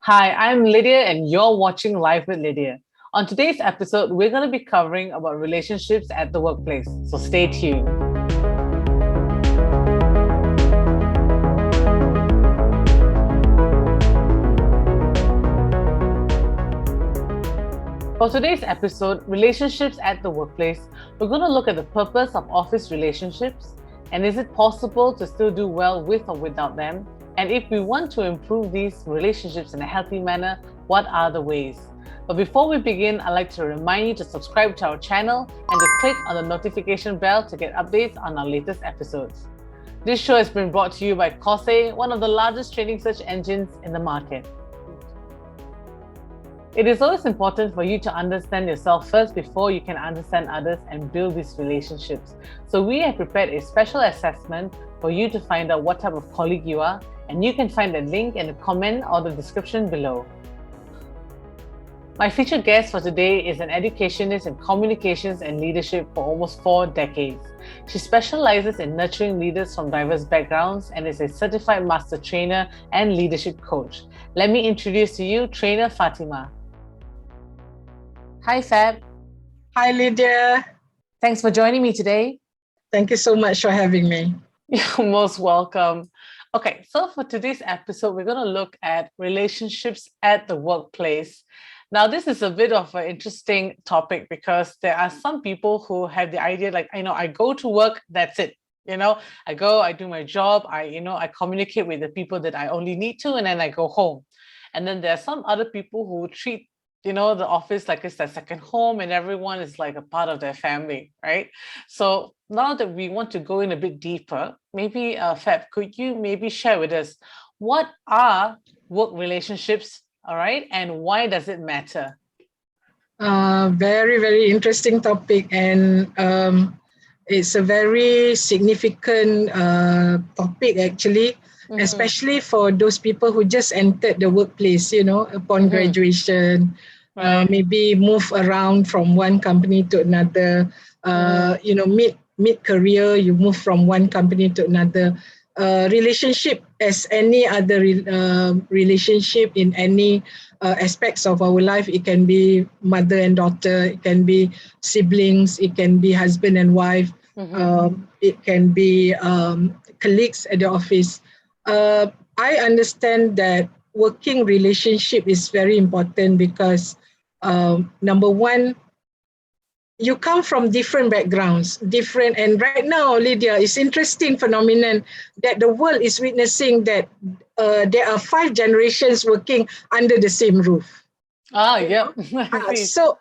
Hi, I'm Lydia and you're watching Live with Lydia. On today's episode, we're going to be covering about relationships at the workplace. So stay tuned. For today's episode, relationships at the workplace, we're going to look at the purpose of office relationships and is it possible to still do well with or without them? And if we want to improve these relationships in a healthy manner, what are the ways? But before we begin, I'd like to remind you to subscribe to our channel and to click on the notification bell to get updates on our latest episodes. This show has been brought to you by Quorse, one of the largest training search engines in the market. It is always important for you to understand yourself first before you can understand others and build these relationships. So we have prepared a special assessment for you to find out what type of colleague you are, and you can find the link in the comment or the description below. My featured guest for today is an educationist in communications and leadership for almost 4 decades. She specializes in nurturing leaders from diverse backgrounds and is a certified master trainer and leadership coach. Let me introduce to you trainer Fatimah. Hi, Fab. Hi, Lydia. Thanks for joining me today. Thank you so much for having me. You're most welcome. Okay, so for today's episode, we're going to look at relationships at the workplace. Now, this is a bit of an interesting topic because there are some people who have the idea like, I go to work, that's it. I go, I do my job, I communicate with the people that I only need to, and then I go home. And then there are some other people who treat the office like it's their second home and everyone is like a part of their family, right? So now that we want to go in a bit deeper, maybe Fab, could you maybe share with us what are work relationships, all right? And why does it matter? Very, very interesting topic. And it's a very significant topic actually, especially for those people who just entered the workplace, upon graduation. Right. Maybe move around from one company to another, mid-career, you move from one company to another. Relationship as any other relationship in any aspects of our life. It can be mother and daughter, it can be siblings, it can be husband and wife, it can be colleagues at the office. I understand that working relationship is very important because number one, you come from different backgrounds, and right now, Lydia, it's interesting phenomenon that the world is witnessing that there are 5 generations working under the same roof. Yeah. So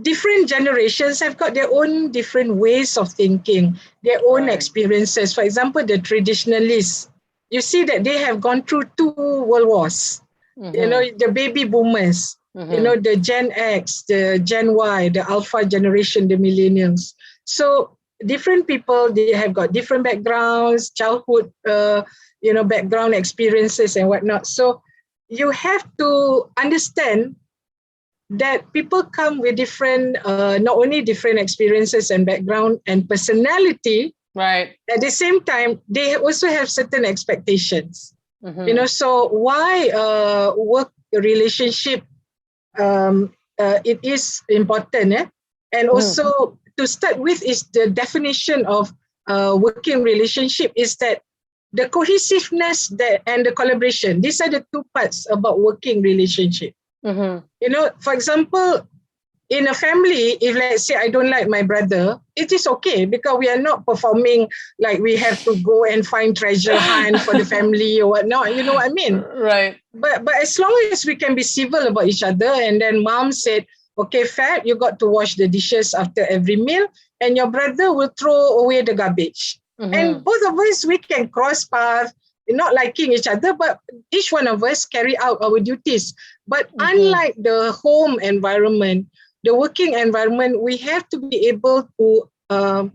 different generations have got their own different ways of thinking, their own experiences. For example, the traditionalists, you see that they have gone through 2 world wars. The baby boomers, the Gen X, the Gen Y, the Alpha generation, the millennials. So different people, they have got different backgrounds, childhood, background experiences and whatnot. So you have to understand that people come with different, not only different experiences and background and personality, right. At the same time, they also have certain expectations. So why work relationship, it is important. And also to start with is the definition of working relationship is that the cohesiveness and the collaboration. These are the 2 parts about working relationship. For example, in a family, if let's say I don't like my brother, it is okay because we are not performing like we have to go and find treasure hunt for the family or whatnot. You know what I mean? Right. But as long as we can be civil about each other, and then mom said, okay, Fab, you got to wash the dishes after every meal, and your brother will throw away the garbage. And both of us, we can cross paths, not liking each other, but each one of us carry out our duties. But unlike the home environment, the working environment, we have to be able to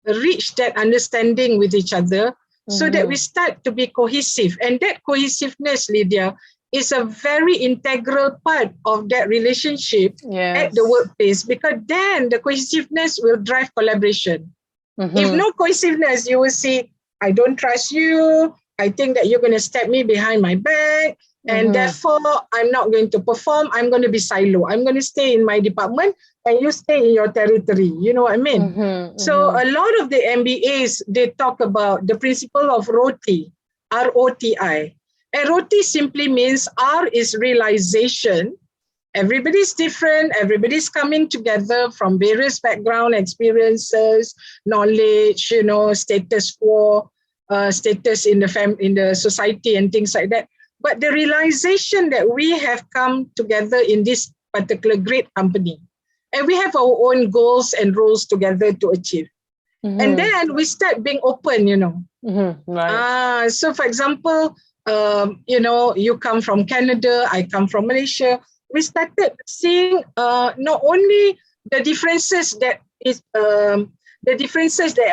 reach that understanding with each other so that we start to be cohesive. And that cohesiveness, Lydia, is a very integral part of that relationship at the workplace, because then the cohesiveness will drive collaboration. If no cohesiveness, you will see, I don't trust you, I think that you're going to stab me behind my back, And therefore, I'm not going to perform. I'm going to be silo. I'm going to stay in my department and you stay in your territory. You know what I mean? So a lot of the MBAs, they talk about the principle of ROTI, ROTI. And ROTI simply means R is realization. Everybody's different. Everybody's coming together from various background, experiences, knowledge, status quo, status in the society and things like that. But the realization that we have come together in this particular great company, and we have our own goals and roles together to achieve. And then we start being open, Right. So for example, you come from Canada, I come from Malaysia. We started seeing not only the differences that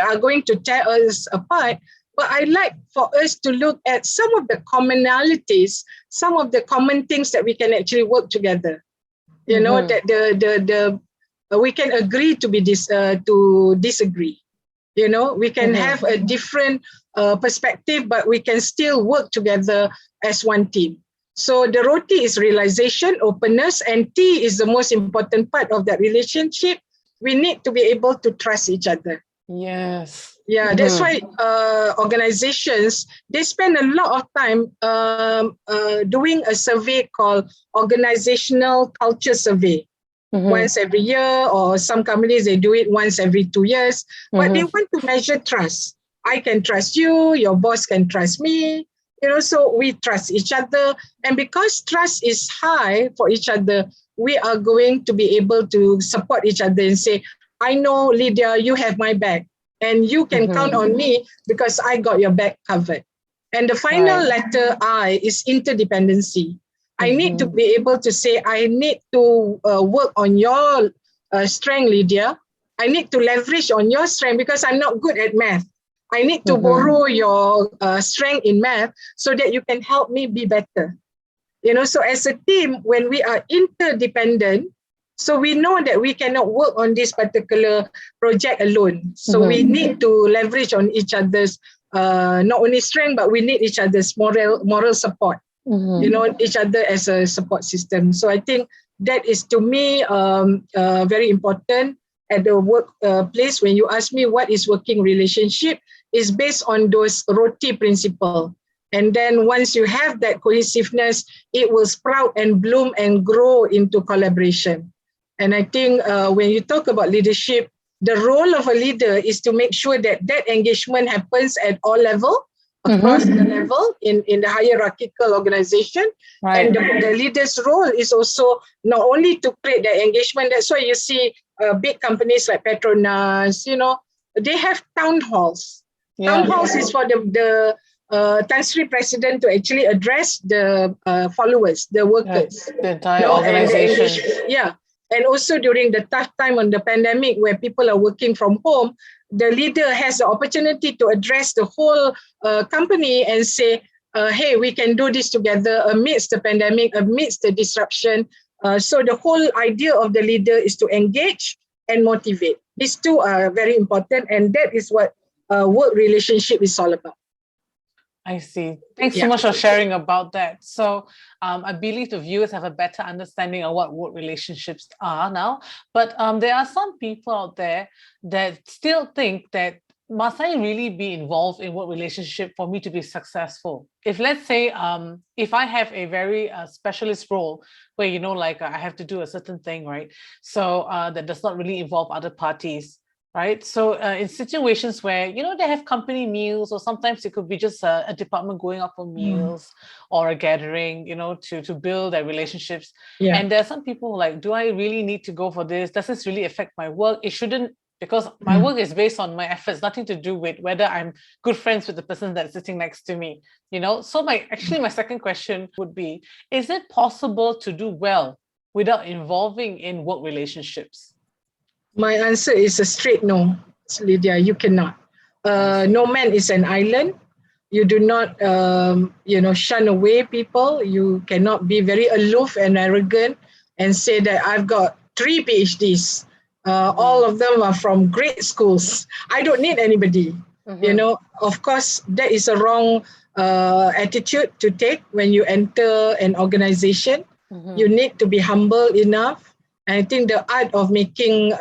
are going to tear us apart, but I like for us to look at some of the commonalities, some of the common things that we can actually work together. That we can agree to disagree. We can have a different perspective, but we can still work together as one team. So the ROTI is realization, openness, and T is the most important part of that relationship. We need to be able to trust each other. Yes. Yeah, that's why organizations, they spend a lot of time doing a survey called organizational culture survey. Once every year, or some companies, they do it once every 2 years. But they want to measure trust. I can trust you, your boss can trust me, so we trust each other. And because trust is high for each other, we are going to be able to support each other and say, I know, Lydia, you have my back. And you can count on me because I got your back covered. And the final letter I is interdependency. I need to be able to say, I need to work on your strength, Lydia. I need to leverage on your strength because I'm not good at math. I need to borrow your strength in math so that you can help me be better. So as a team, when we are interdependent, so we know that we cannot work on this particular project alone. So we need to leverage on each other's not only strength, but we need each other's moral support. Each other as a support system. So I think that is, to me, very important at the workplace. When you ask me what is working relationship, is based on those ROTI principle. And then once you have that cohesiveness, it will sprout and bloom and grow into collaboration. And I think when you talk about leadership, the role of a leader is to make sure that engagement happens at all levels, across the level in the hierarchical organization. And the leader's role is also not only to create that engagement. That's why you see big companies like Petronas, they have town halls. Town halls is for the Tan Sri President to actually address the followers, the workers. The entire organization. And also during the tough time on the pandemic where people are working from home, the leader has the opportunity to address the whole company and say, hey, we can do this together amidst the pandemic, amidst the disruption. So the whole idea of the leader is to engage and motivate. These two are very important, and that is what work relationship is all about. I see. Thanks so much for sharing about that. So I believe the viewers have a better understanding of what work relationships are now. But there are some people out there that still think that, must I really be involved in work relationship for me to be successful? If, let's say, if I have a very specialist role where, I have to do a certain thing, right? So that does not really involve other parties. Right. So in situations where, they have company meals, or sometimes it could be just a department going out for meals or a gathering, to build their relationships. And there are some people like, do I really need to go for this? Does this really affect my work? It shouldn't, because my work is based on my efforts, nothing to do with whether I'm good friends with the person that's sitting next to me, So my second question would be, is it possible to do well without involving in work relationships? My answer is a straight no, Lydia. You cannot. No man is an island. You do not, shun away people. You cannot be very aloof and arrogant and say that I've got 3 PhDs. All of them are from great schools. I don't need anybody. Of course, that is a wrong attitude to take when you enter an organization. You need to be humble enough. And I think the art of making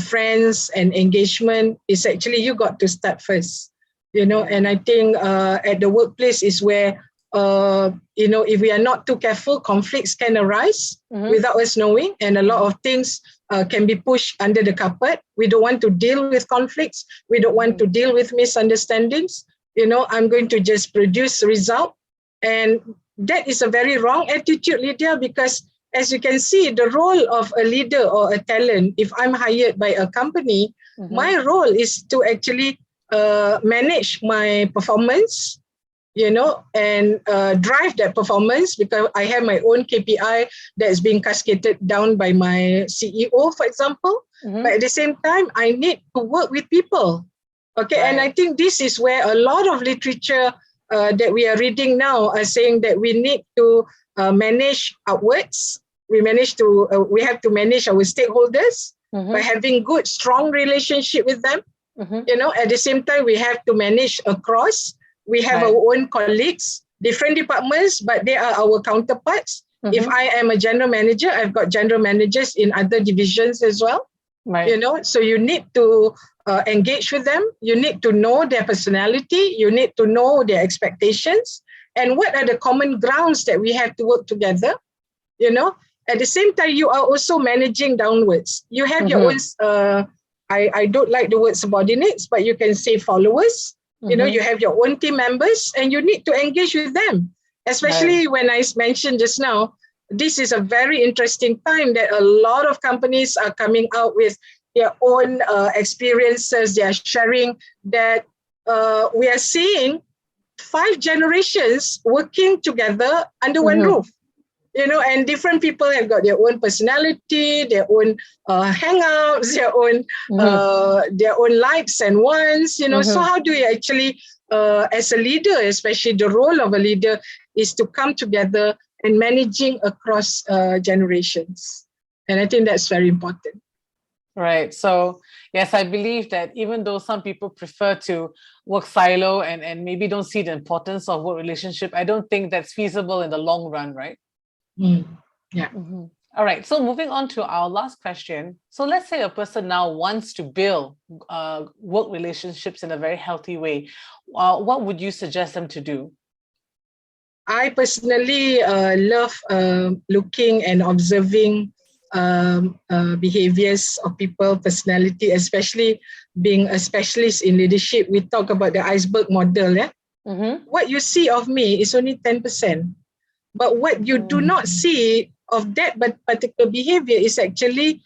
friends and engagement is actually you got to start first. And I think at the workplace is where if we are not too careful, conflicts can arise without us knowing, and a lot of things can be pushed under the carpet. We don't want to deal with conflicts. We don't want to deal with misunderstandings. I'm going to just produce result, and that is a very wrong attitude, Lydia, because as you can see, the role of a leader or a talent, if I'm hired by a company, my role is to actually manage my performance, and drive that performance, because I have my own KPI that's being cascaded down by my CEO, for example. But at the same time, I need to work with people. Okay, and I think this is where a lot of literature that we are reading now are saying that we need to manage outwards. We have to manage our stakeholders by having good, strong relationship with them. At the same time, we have to manage across. We have our own colleagues, different departments, but they are our counterparts. If I am a general manager, I've got general managers in other divisions as well. So you need to engage with them. You need to know their personality. You need to know their expectations and what are the common grounds that we have to work together. At the same time, you are also managing downwards. You have your own, I don't like the word subordinates, but you can say followers. You have your own team members and you need to engage with them. Especially when I mentioned just now, this is a very interesting time that a lot of companies are coming out with their own experiences. They are sharing that we are seeing 5 generations working together under one roof. And different people have got their own personality, their own hangouts, their own likes and wants. So how do we actually, as a leader, especially the role of a leader, is to come together and managing across generations. And I think that's very important. Right. So, yes, I believe that even though some people prefer to work silo and maybe don't see the importance of work relationship, I don't think that's feasible in the long run, right? Yeah. All right. So moving on to our last question. So let's say a person now wants to build work relationships in a very healthy way. What would you suggest them to do? I personally love looking and observing behaviors of people, personality, especially being a specialist in leadership. We talk about the iceberg model. Yeah? What you see of me is only 10%. But what you do not see of that particular behavior is actually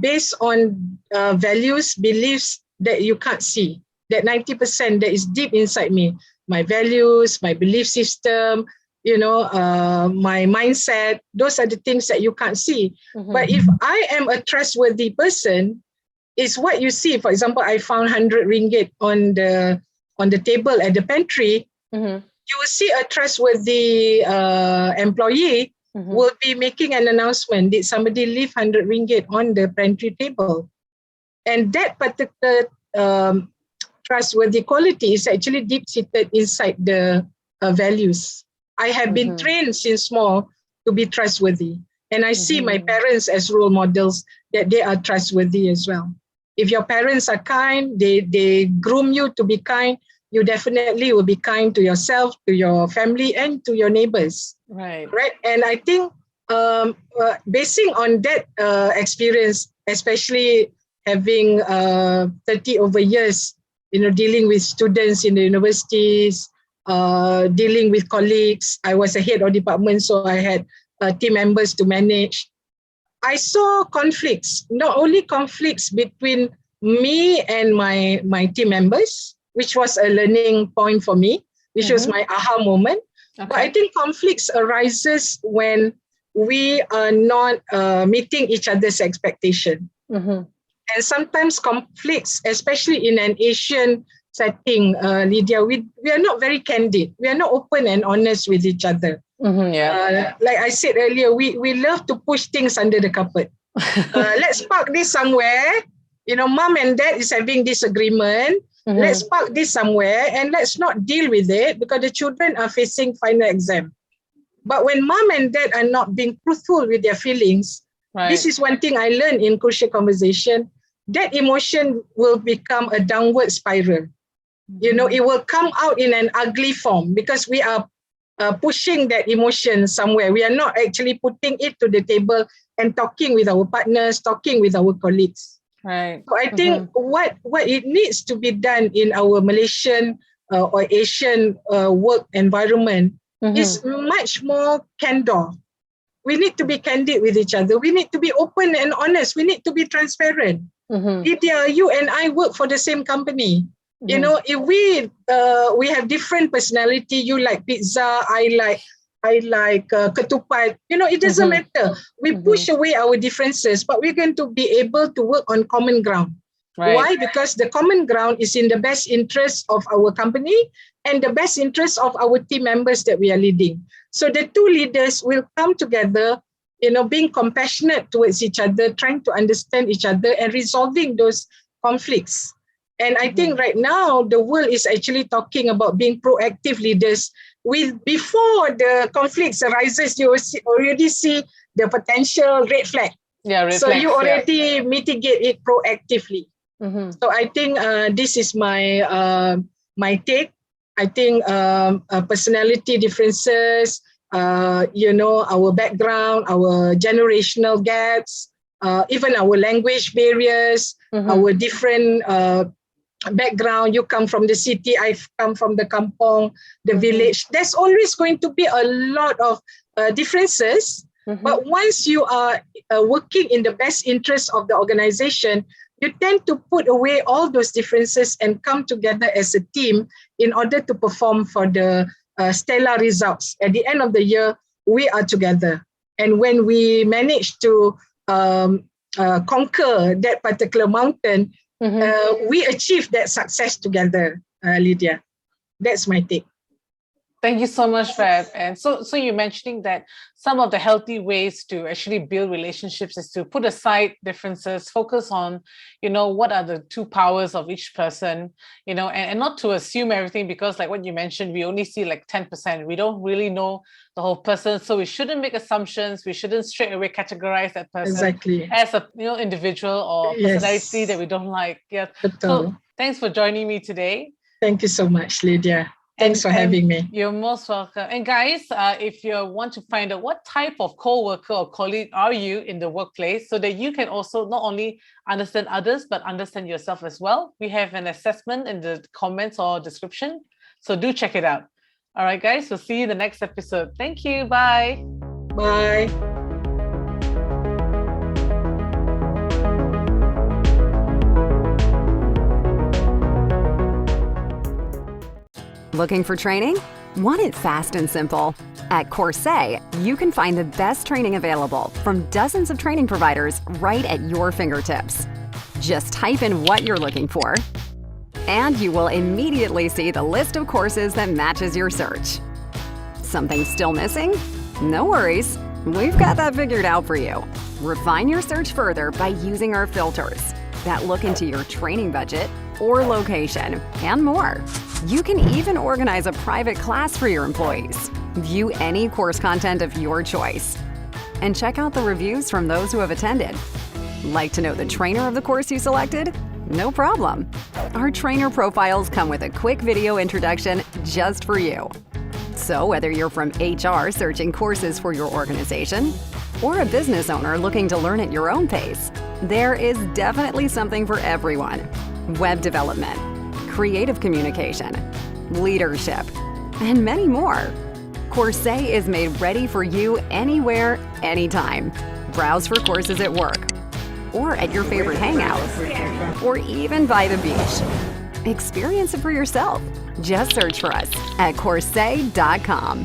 based on values, beliefs that you can't see. That 90% that is deep inside me. My values, my belief system, my mindset, those are the things that you can't see. But if I am a trustworthy person, it's what you see. For example, I found 100 ringgit on the table at the pantry. You will see a trustworthy employee will be making an announcement. Did somebody leave 100 ringgit on the pantry table? And that particular trustworthy quality is actually deep-seated inside the values. I have been trained since small to be trustworthy. And I see my parents as role models that they are trustworthy as well. If your parents are kind, they groom you to be kind, you definitely will be kind to yourself, to your family, and to your neighbors. Right. And I think basing on that experience, especially having 30 over years, dealing with students in the universities, dealing with colleagues. I was a head of department, so I had team members to manage. I saw conflicts, not only conflicts between me and my team members, which was a learning point for me, which was my aha moment. Okay. But I think conflicts arises when we are not meeting each other's expectation. And sometimes conflicts, especially in an Asian setting, Lydia, we are not very candid. We are not open and honest with each other. Like I said earlier, we love to push things under the carpet. Let's park this somewhere. Mom and dad is having disagreement. Let's park this somewhere and let's not deal with it because the children are facing final exam. But when mom and dad are not being truthful with their feelings, this is one thing I learned in crucial conversation, that emotion will become a downward spiral. You know, it will come out in an ugly form because we are pushing that emotion somewhere. We are not actually putting it to the table and talking with our partners, talking with our colleagues. Right. So I think what it needs to be done in our Malaysian or Asian work environment is much more candor. We need to be candid with each other. We need to be open and honest. We need to be transparent. Lydia, you and I work for the same company. You know, if we have different personality, you like pizza, I like ketupat, you know, it doesn't matter. We push away our differences, but we're going to be able to work on common ground. Why? Because the common ground is in the best interest of our company and the best interest of our team members that we are leading. So the two leaders will come together, you know, being compassionate towards each other, trying to understand each other and resolving those conflicts. And I think right now the world is actually talking about being proactive leaders. Before the conflicts arises, you already see the potential red flag. So you already mitigate it proactively. So I think this is my my take. I think personality differences, you know, our background, our generational gaps, even our language barriers, our different background. You come from the city, I've come from the kampong, the village. There's always going to be a lot of differences. But once you are working in the best interest of the organization, you tend to put away all those differences and come together as a team in order to perform for the stellar results. At the end of the year, we are together. And when we manage to conquer that particular mountain, we achieve that success together, Lydia. That's my take. Thank you so much, Fab. And so you're mentioning that some of the healthy ways to actually build relationships is to put aside differences, focus on, you know, what are the two powers of each person, you know, and not to assume everything, because like what you mentioned, we only see like 10%. We don't really know the whole person. So we shouldn't make assumptions. We shouldn't straight away categorize that person as a, you know, individual or personality that we don't like. Yeah. So thanks for joining me today. Thank you so much, Lydia. Thanks for having me. You're most welcome. And guys, if you want to find out what type of co-worker or colleague are you in the workplace, so that you can also not only understand others, but understand yourself as well, we have an assessment in the comments or description. So do check it out. All right, guys, we'll see you in the next episode. Thank you. Bye. Bye. Looking for training? Want it fast and simple? At Quorse, you can find the best training available from dozens of training providers right at your fingertips. Just type in what you're looking for, and you will immediately see the list of courses that matches your search. Something still missing? No worries. We've got that figured out for you. Refine your search further by using our filters that look into your training budget or location and more. You can even organize a private class for your employees. View any course content of your choice. And check out the reviews from those who have attended. Like to know the trainer of the course you selected? No problem. Our trainer profiles come with a quick video introduction just for you. So whether you're from HR searching courses for your organization, or a business owner looking to learn at your own pace, there is definitely something for everyone. Web development, creative communication, leadership, and many more. Quorse is made ready for you anywhere, anytime. Browse for courses at work, or at your favorite hangout, or even by the beach. Experience it for yourself. Just search for us at Quorse.com.